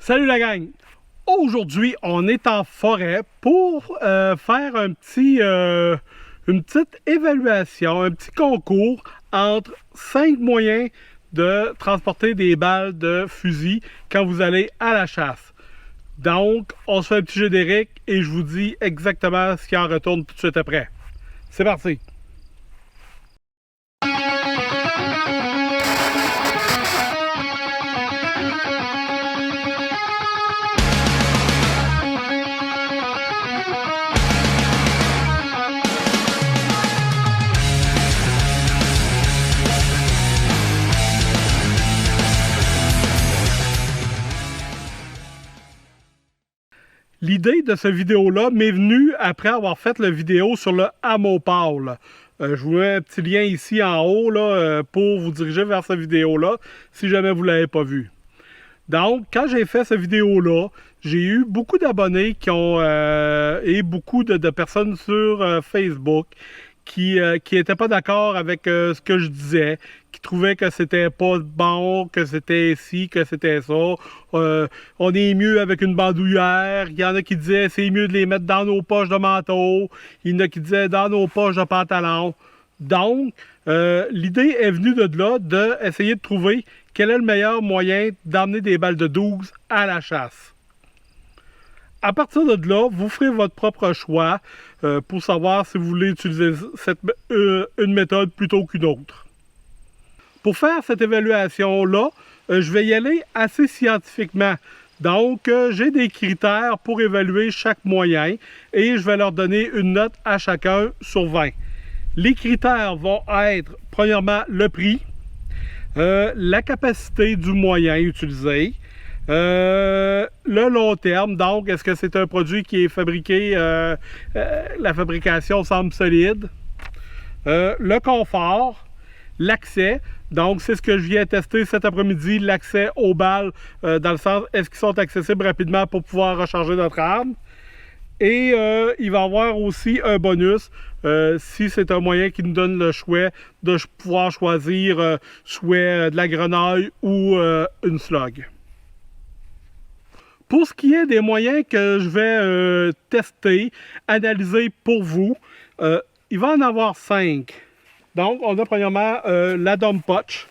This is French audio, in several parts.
Salut la gang! Aujourd'hui, on est en forêt pour faire une petite évaluation, un petit concours entre 5 moyens de transporter des balles de fusil quand vous allez à la chasse. Donc, on se fait un petit jeu d'Éric et je vous dis exactement ce qui en retourne tout de suite après. C'est parti! L'idée de cette vidéo-là m'est venue après avoir fait la vidéo sur le Amopal. Je vous mets un petit lien ici en haut là, pour vous diriger vers cette vidéo-là, si jamais vous ne l'avez pas vue. Donc, quand j'ai fait cette vidéo-là, j'ai eu beaucoup d'abonnés et beaucoup de personnes sur Facebook qui n'étaient pas d'accord avec ce que je disais, qui trouvaient que c'était pas bon, que c'était ci, que c'était ça. On est mieux avec une bandoulière. Il y en a qui disaient c'est mieux de les mettre dans nos poches de manteau. Il y en a qui disaient dans nos poches de pantalon. Donc, l'idée est venue de là, d'essayer de trouver quel est le meilleur moyen d'emmener des balles de 12 à la chasse. À partir de là, vous ferez votre propre choix pour savoir si vous voulez utiliser une méthode plutôt qu'une autre. Pour faire cette évaluation-là, je vais y aller assez scientifiquement. Donc, j'ai des critères pour évaluer chaque moyen et je vais leur donner une note à chacun sur 20. Les critères vont être, premièrement, le prix, la capacité du moyen utilisé, le long terme, donc est-ce que c'est un produit qui est fabriqué, la fabrication semble solide, le confort, l'accès, donc c'est ce que je viens tester cet après-midi, l'accès aux balles, dans le sens, est-ce qu'ils sont accessibles rapidement pour pouvoir recharger notre arme, et il va y avoir aussi un bonus si c'est un moyen qui nous donne le choix de pouvoir choisir soit de la grenaille ou une slug. Pour ce qui est des moyens que je vais tester, analyser pour vous, il va en avoir 5. Donc, on a premièrement la Dom Punch.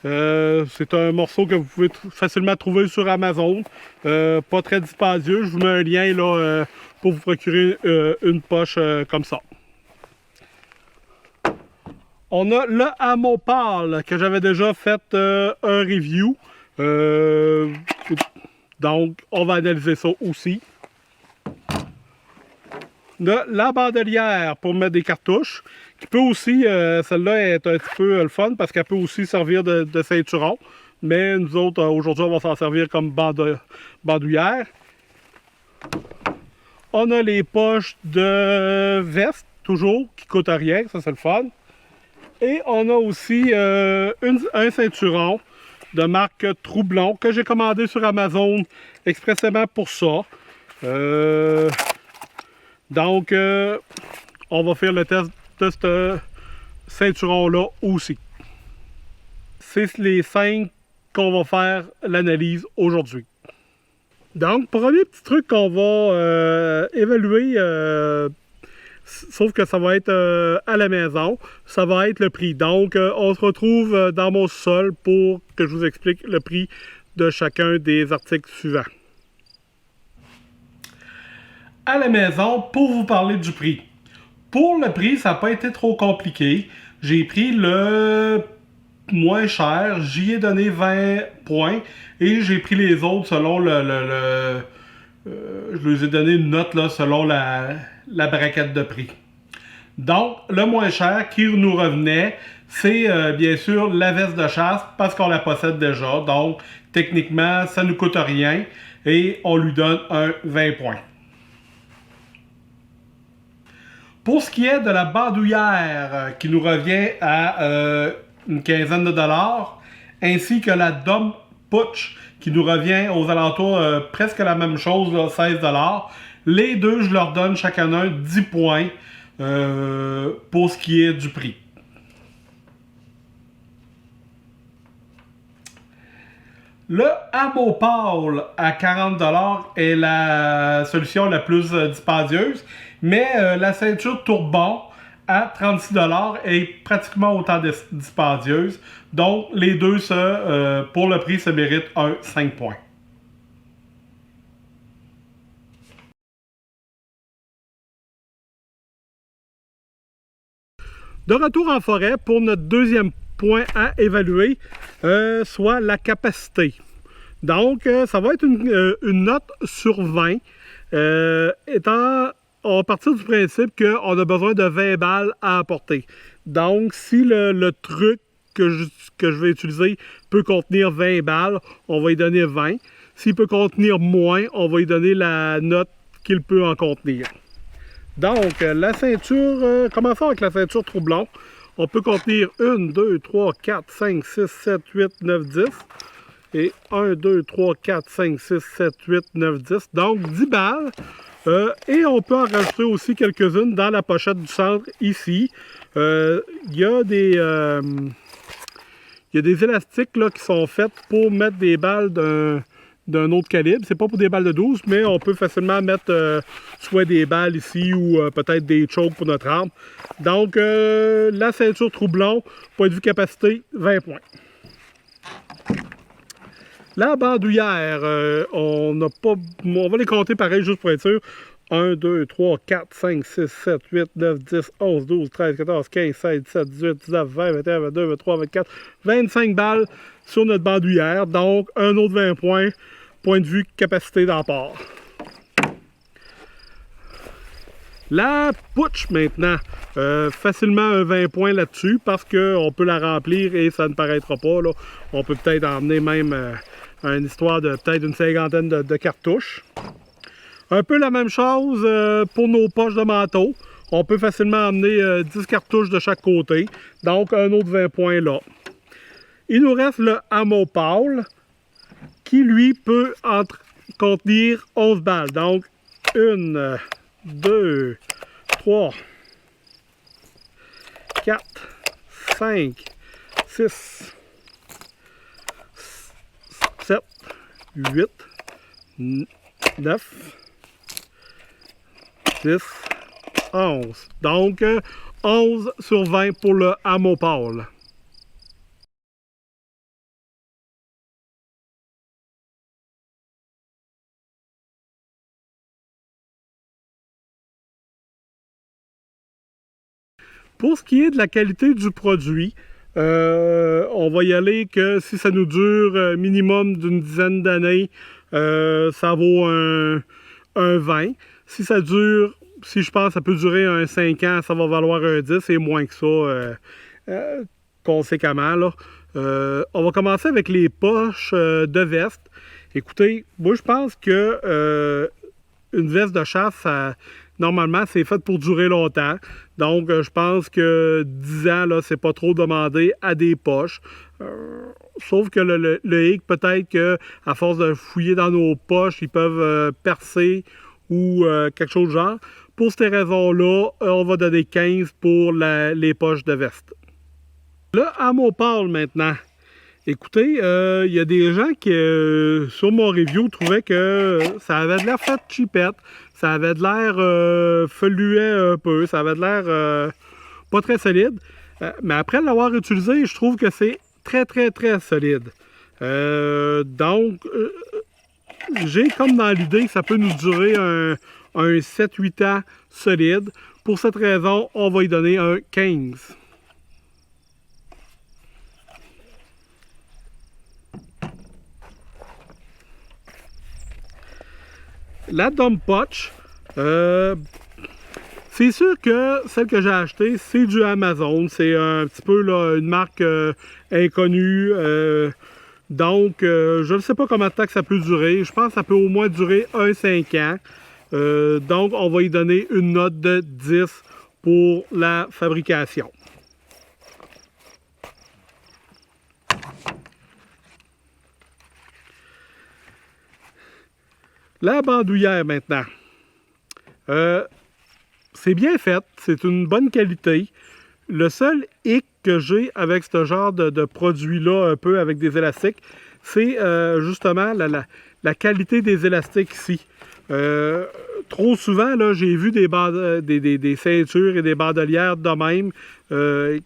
C'est un morceau que vous pouvez facilement trouver sur Amazon. Pas très dispendieux. Je vous mets un lien là, pour vous procurer une poche comme ça. On a le Amopal que j'avais déjà fait un review. Donc, on va analyser ça aussi. On a la bandelière pour mettre des cartouches, qui peut aussi, celle-là est un petit peu le fun parce qu'elle peut aussi servir de ceinturon. Mais nous autres, aujourd'hui, on va s'en servir comme bandoulière. On a les poches de veste, toujours, qui ne coûtent rien, ça c'est le fun. Et on a aussi un ceinturon de marque Troublon que j'ai commandé sur Amazon expressément pour ça. Donc, on va faire le test de ce ceinturon-là aussi. C'est les 5 qu'on va faire l'analyse aujourd'hui. Donc, premier petit truc qu'on va évaluer, sauf que ça va être à la maison, ça va être le prix. Donc, on se retrouve dans mon sol pour que je vous explique le prix de chacun des articles suivants. À la maison, pour vous parler du prix. Pour le prix, ça n'a pas été trop compliqué. J'ai pris le moins cher, j'y ai donné 20 points et j'ai pris les autres selon je les ai donné une note là, selon la braquette de prix. Donc, le moins cher qui nous revenait, c'est bien sûr la veste de chasse parce qu'on la possède déjà. Donc, techniquement, ça ne nous coûte rien et on lui donne un 20 points. Pour ce qui est de la bandoulière qui nous revient à une quinzaine de dollars, ainsi que la Dom Punch qui nous revient aux alentours presque la même chose, là, 16 dollars. Les deux, je leur donne chacun un 10 points pour ce qui est du prix. Le Amopale à 40$ est la solution la plus dispendieuse, mais la ceinture Tourbillon à 36$ est pratiquement autant dispendieuse. Donc, les deux, pour le prix, se méritent un 5 points. De retour en forêt pour notre deuxième point à évaluer, soit la capacité. Donc, ça va être une note sur 20, on va partir du principe qu'on a besoin de 20 balles à apporter. Donc, si le truc que je vais utiliser peut contenir 20 balles, on va lui donner 20. S'il peut contenir moins, on va lui donner la note qu'il peut en contenir. Donc, la ceinture, commençons avec la ceinture Troublon. On peut contenir 1, 2, 3, 4, 5, 6, 7, 8, 9, 10. Et 1, 2, 3, 4, 5, 6, 7, 8, 9, 10. Donc, 10 balles. Et on peut en rajouter aussi quelques-unes dans la pochette du centre ici. Il y a des élastiques là, qui sont faits pour mettre des balles d'un autre calibre. C'est pas pour des balles de 12, mais on peut facilement mettre soit des balles ici ou peut-être des chokes pour notre arme. Donc, la ceinture Troublon, point de vue capacité, 20 points. La bandoulière, on va les compter pareil juste pour être sûr. 1, 2, 3, 4, 5, 6, 7, 8, 9, 10, 11, 12, 13, 14, 15, 16, 17, 18, 19, 20, 21, 22, 23, 24, 25 balles sur notre bandoulière. Donc, un autre 20 points, point de vue capacité d'emport. La pouche maintenant, facilement un 20 points là-dessus parce qu'on peut la remplir et ça ne paraîtra pas. Là. On peut peut-être emmener même une histoire de peut-être une cinquantaine de cartouches. Un peu la même chose pour nos poches de manteau. On peut facilement emmener 10 cartouches de chaque côté. Donc un autre 20 points là. Il nous reste le Amopale qui lui peut contenir 11 balles. Donc 1, 2, 3, 4, 5, 6, 7, 8, 9, 10, 11. Donc, 11 sur 20 pour le Amopale. Pour ce qui est de la qualité du produit, on va y aller que si ça nous dure minimum d'une dizaine d'années, ça vaut un 20. Si ça dure, si je pense que ça peut durer un 5 ans, ça va valoir un 10 et moins que ça conséquemment. Là. On va commencer avec les poches de veste. Écoutez, moi je pense que une veste de chasse, normalement, c'est fait pour durer longtemps. Donc, je pense que 10 ans, là, c'est pas trop demandé à des poches. Sauf que le hic, peut-être qu'à force de fouiller dans nos poches, ils peuvent percer ou quelque chose de genre. Pour ces raisons-là, on va donner 15 pour les poches de veste. Le Amopale maintenant. Écoutez, il y a des gens qui, sur mon review, trouvaient que ça avait de l'air fait cheapette, ça avait de l'air feluet un peu, ça avait de l'air pas très solide. Mais après l'avoir utilisé, je trouve que c'est très, très, très solide. Donc, j'ai comme dans l'idée que ça peut nous durer un 7-8 ans solide. Pour cette raison, on va y donner un 15. La Dump Pouch, c'est sûr que celle que j'ai achetée, c'est du Amazon. C'est un petit peu là, une marque inconnue. Donc, je ne sais pas combien de temps que ça peut durer. Je pense que ça peut au moins durer un 5 ans. Donc, on va y donner une note de 10 pour la fabrication. La bandoulière maintenant. C'est bien fait, c'est une bonne qualité. Le seul hic que j'ai avec ce genre de produit-là, un peu avec des élastiques, c'est justement la qualité des élastiques ici. Trop souvent, là, j'ai vu des ceintures et des bandolières de même, que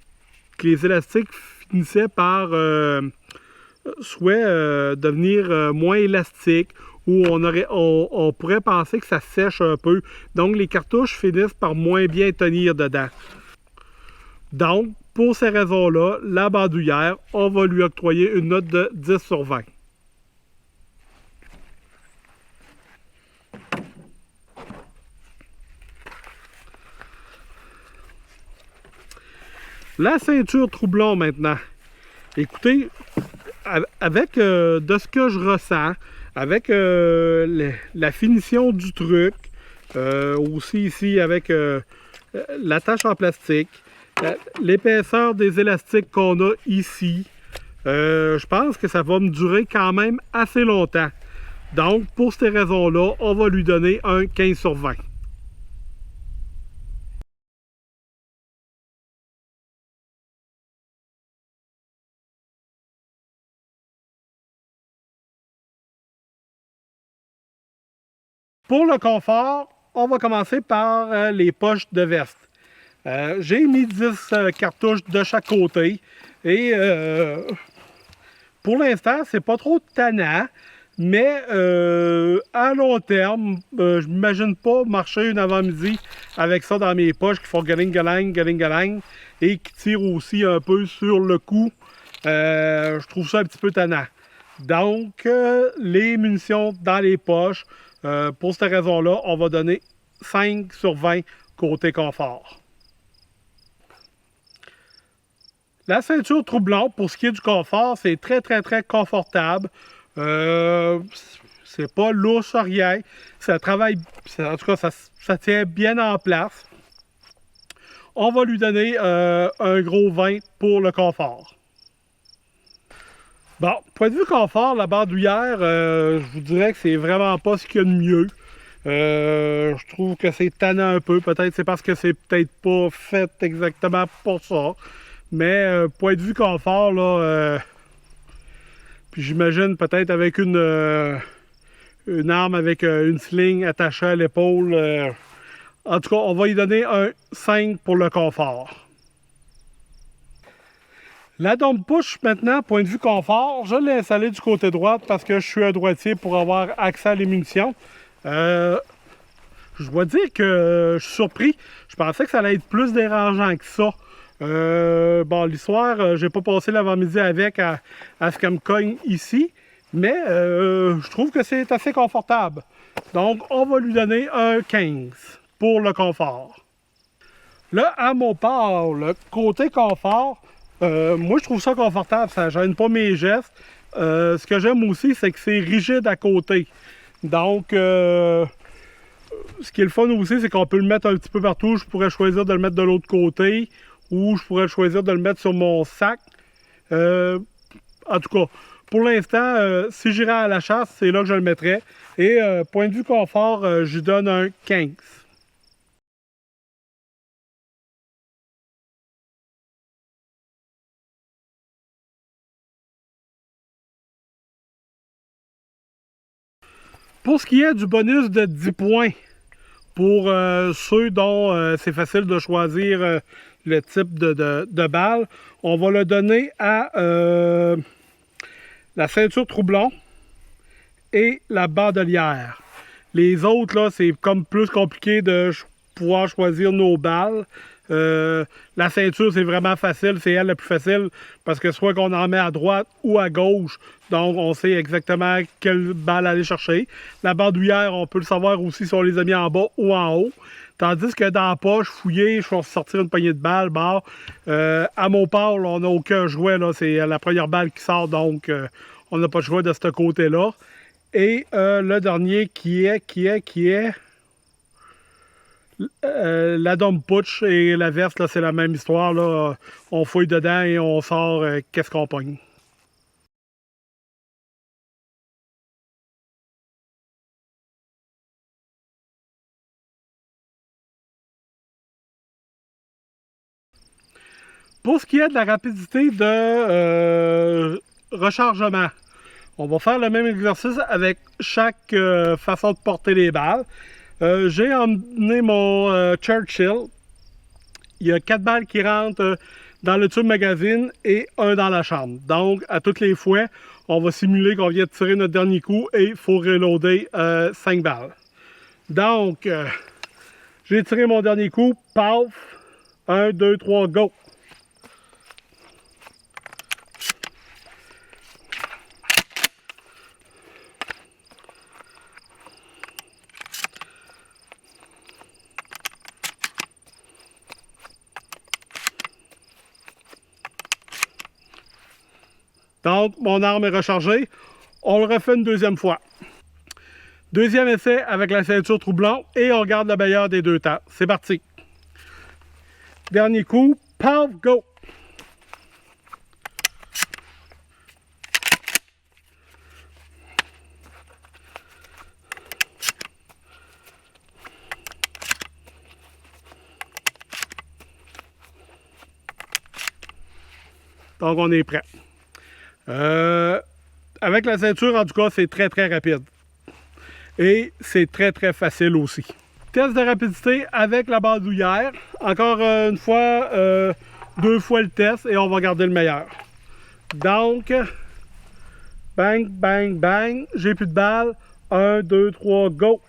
les élastiques finissaient par soit devenir moins élastiques, ou on pourrait penser que ça sèche un peu. Donc, les cartouches finissent par moins bien tenir dedans. Donc, pour ces raisons-là, la bandoulière, on va lui octroyer une note de 10 sur 20. La ceinture troublon maintenant. Écoutez, avec de ce que je ressens, avec la finition du truc, aussi ici avec l'attache en plastique, l'épaisseur des élastiques qu'on a ici, je pense que ça va me durer quand même assez longtemps. Donc, pour ces raisons-là, on va lui donner un 15 sur 20. Pour le confort, on va commencer par les poches de veste. J'ai mis 10 cartouches de chaque côté et pour l'instant, c'est pas trop tannant, mais à long terme, je m'imagine pas marcher une avant-midi avec ça dans mes poches qui font galing, et qui tirent aussi un peu sur le cou. Je trouve ça un petit peu tannant. Donc, les munitions dans les poches, pour cette raison-là, on va donner 5 sur 20 côté confort. La ceinture troublante, pour ce qui est du confort, c'est très confortable. C'est pas lourd sur rien. Ça travaille, en tout cas, ça tient bien en place. On va lui donner un gros 20 pour le confort. Bon, point de vue confort, la bandoulière, je vous dirais que c'est vraiment pas ce qu'il y a de mieux. Je trouve que c'est tannant un peu. Peut-être c'est parce que c'est peut-être pas fait exactement pour ça. Mais point de vue confort, là, puis j'imagine peut-être avec une arme avec une sling attachée à l'épaule. En tout cas, on va y donner un 5 pour le confort. La dome push maintenant, point de vue confort, je l'ai installée du côté droit parce que je suis un droitier pour avoir accès à les munitions. Je dois dire que je suis surpris. Je pensais que ça allait être plus dérangeant que ça. Bon, l'histoire, j'ai pas passé l'avant-midi avec à ce qu'elle me cogne ici, mais je trouve que c'est assez confortable. Donc, on va lui donner un 15 pour le confort. Là, à mon part, le côté confort, moi, je trouve ça confortable, ça gêne pas mes gestes. Ce que j'aime aussi, c'est que c'est rigide à côté. Donc, ce qui est le fun aussi, c'est qu'on peut le mettre un petit peu partout. Je pourrais choisir de le mettre de l'autre côté ou je pourrais choisir de le mettre sur mon sac. En tout cas, pour l'instant, si j'irais à la chasse, c'est là que je le mettrais. Et point de vue confort, je lui donne un 15. Pour ce qui est du bonus de 10 points, pour ceux dont c'est facile de choisir le type de balle, on va le donner à la ceinture troublon et la bandolière. Les autres, là, c'est comme plus compliqué de pouvoir choisir nos balles. La ceinture, c'est vraiment facile, c'est elle la plus facile parce que soit qu'on en met à droite ou à gauche, donc on sait exactement quelle balle aller chercher. La bandoulière, on peut le savoir aussi si on les a mis en bas ou en haut. Tandis que dans la poche, fouiller, je vais sortir une poignée de balles. Bon, à mon part, on n'a aucun jouet, c'est la première balle qui sort, donc on n'a pas de jouet de ce côté-là. Et le dernier qui est la dome putsch et la veste, là, c'est la même histoire. Là. On fouille dedans et on sort qu'est-ce qu'on pogne. Pour ce qui est de la rapidité de rechargement, On va faire le même exercice avec chaque façon de porter les balles. J'ai emmené mon Churchill. Il y a 4 balles qui rentrent dans le tube magazine et 1 dans la chambre. Donc, à toutes les fois, on va simuler qu'on vient de tirer notre dernier coup et il faut reloader 5 balles. Donc, j'ai tiré mon dernier coup. Paf! 1, 2, 3, go! Donc, mon arme est rechargée. On le refait une deuxième fois. Deuxième essai avec la ceinture troublon et on regarde le meilleur des deux temps. C'est parti. Dernier coup. Paf, go! Donc, on est prêt. Avec la ceinture, en tout cas, c'est très, très rapide. Et c'est très, très facile aussi. Test de rapidité avec la bandoulière. Encore une fois, 2 fois le test et on va garder le meilleur. Donc, bang, bang, bang. J'ai plus de balles. 1, 2, 3, go!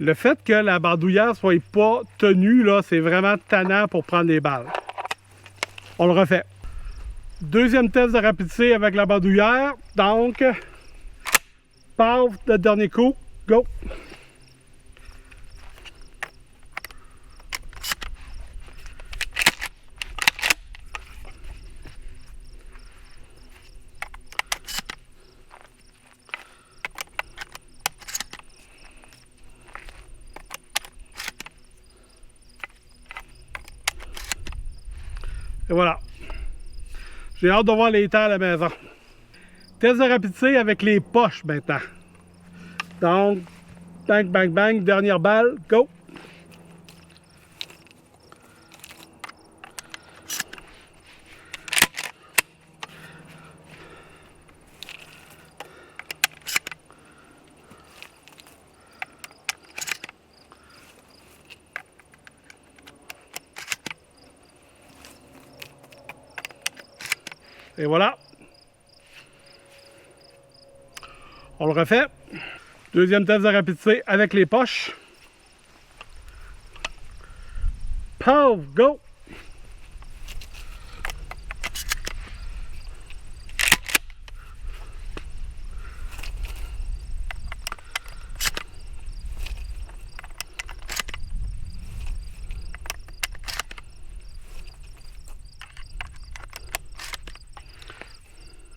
Le fait que la bandoulière ne soit pas tenue, là, c'est vraiment tannant pour prendre les balles. On le refait. Deuxième test de rapidité avec la bandoulière. Donc, paf, le dernier coup, go! Et voilà. J'ai hâte de voir les temps à la maison. Test de rapidité avec les poches maintenant. Donc, bang, bang, bang, dernière balle, go! Et voilà. On le refait. Deuxième test de rapidité avec les poches. Paf, go!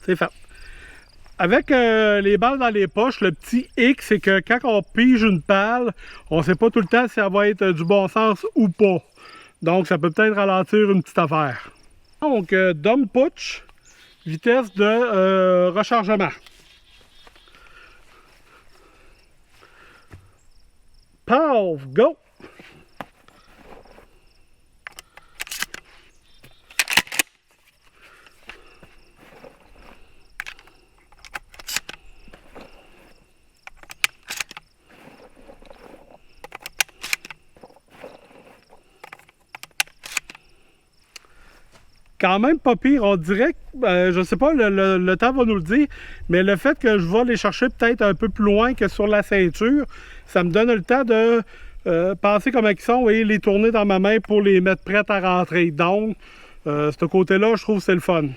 C'est fait. Avec les balles dans les poches, le petit hic, c'est que quand on pige une balle, on ne sait pas tout le temps si elle va être du bon sens ou pas. Donc, ça peut peut-être ralentir une petite affaire. Donc, dump putsch, vitesse de rechargement. Paf, go! Quand même pas pire, on dirait que, je sais pas, le temps va nous le dire, mais le fait que je vais les chercher peut-être un peu plus loin que sur la ceinture, ça me donne le temps de penser comment ils sont et les tourner dans ma main pour les mettre prêtes à rentrer. Donc, ce côté-là, je trouve que c'est le fun.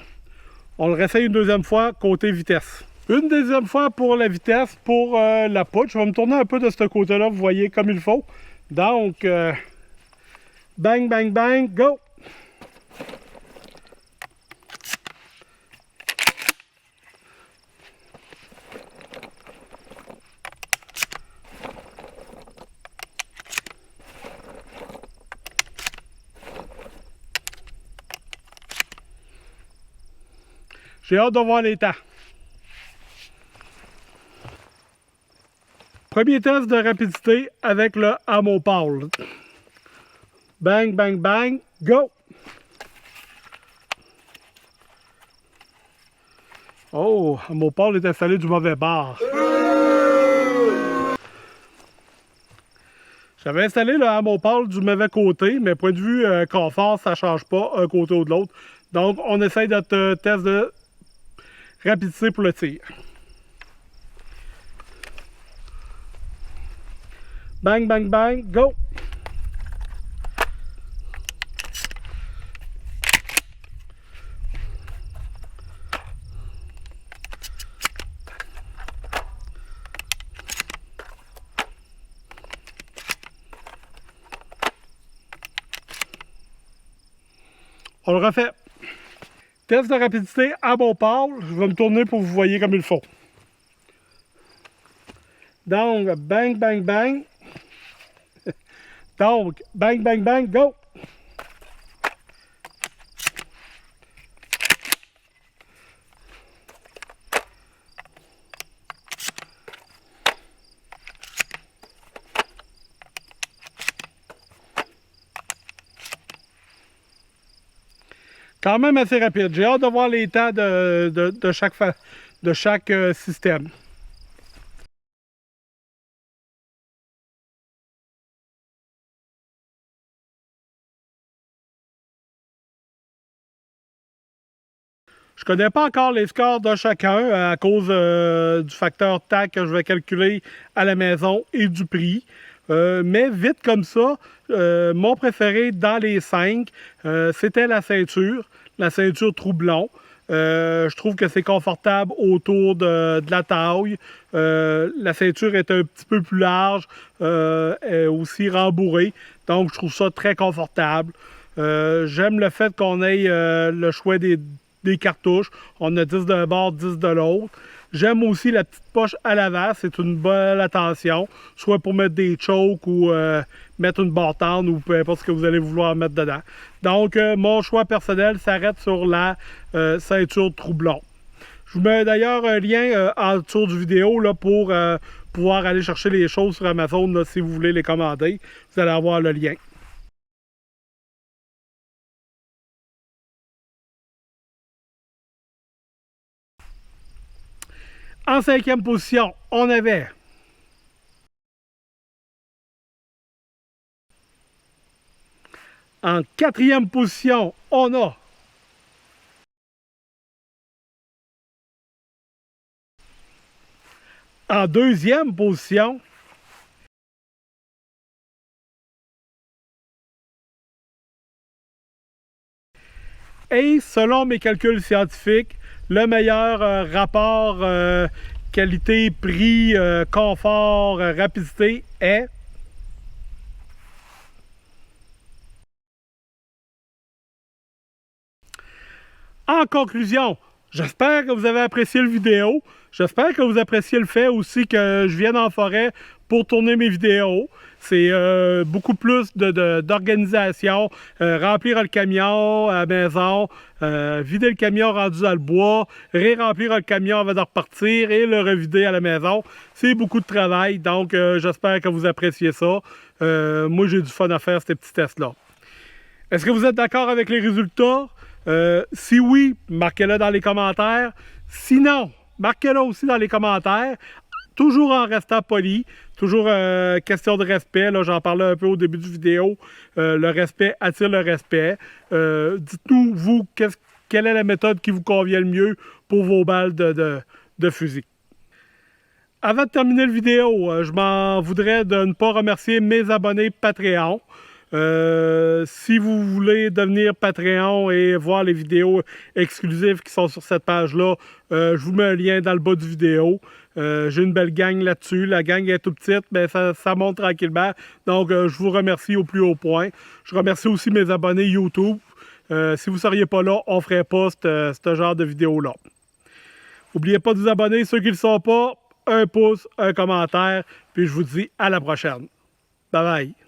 On le réessaye une deuxième fois, côté vitesse. Une deuxième fois pour la vitesse, pour la poutre. Je vais me tourner un peu de ce côté-là, vous voyez, comme il faut. Donc, bang, bang, bang, go! J'ai hâte de voir les temps. Premier test de rapidité avec le Amopal. Bang, bang, bang, go! Oh, Amopal est installé du mauvais bord. J'avais installé le Amopal du mauvais côté, mais point de vue confort, ça ne change pas un côté ou de l'autre. Donc, on essaye notre test de rapidité pour le tir. Bang, bang, bang, go! On le refait. Test de rapidité à Amopal. Je vais me tourner pour que vous voyez comme il faut. Donc, bang, bang, bang. Donc, bang, bang, bang, go! Quand même assez rapide. J'ai hâte de voir les temps de chaque système. Je ne connais pas encore les scores de chacun à cause du facteur TAC que je vais calculer à la maison et du prix. Mais vite comme ça, mon préféré dans les 5, c'était la ceinture Troublon. Je trouve que c'est confortable autour de la taille. La ceinture est un petit peu plus large, est aussi rembourrée. Donc, je trouve ça très confortable. J'aime le fait qu'on ait le choix des cartouches. On a 10 d'un bord, 10 de l'autre. J'aime aussi la petite poche à l'avant. C'est une bonne attention, soit pour mettre des chokes ou mettre une barre-tendre ou peu importe ce que vous allez vouloir mettre dedans. Donc, mon choix personnel s'arrête sur la ceinture Troublon. Je vous mets d'ailleurs un lien en dessous du vidéo là, pour pouvoir aller chercher les choses sur Amazon là, si vous voulez les commander. Vous allez avoir le lien. En 5e position, on avait en 4e position, on a en 2e position, et selon mes calculs scientifiques, le meilleur rapport qualité-prix, confort, rapidité est en conclusion. J'espère que vous avez apprécié la vidéo. J'espère que vous appréciez le fait aussi que je vienne en forêt pour tourner mes vidéos. C'est beaucoup plus d'organisation. Remplir le camion à la maison, vider le camion rendu dans le bois, remplir le camion avant de repartir et le revider à la maison. C'est beaucoup de travail, donc j'espère que vous appréciez ça. Moi, j'ai du fun à faire ces petits tests-là. Est-ce que vous êtes d'accord avec les résultats? Si oui, marquez-le dans les commentaires. Sinon, marquez-le aussi dans les commentaires. Toujours en restant poli. Toujours question de respect. J'en parlais un peu au début du vidéo. Le respect attire le respect. Dites-nous, vous, quelle est la méthode qui vous convient le mieux pour vos balles de fusil. Avant de terminer la vidéo, je m'en voudrais de ne pas remercier mes abonnés Patreon. Si vous voulez devenir Patreon et voir les vidéos exclusives qui sont sur cette page-là, je vous mets un lien dans le bas du vidéo. J'ai une belle gang là-dessus. La gang est tout petite, mais ça monte tranquillement. Donc, je vous remercie au plus haut point. Je remercie aussi mes abonnés YouTube. Si vous ne seriez pas là, on ne ferait pas ce genre de vidéo-là. N'oubliez pas de vous abonner, ceux qui ne le sont pas. Un pouce, un commentaire, puis je vous dis à la prochaine. Bye bye!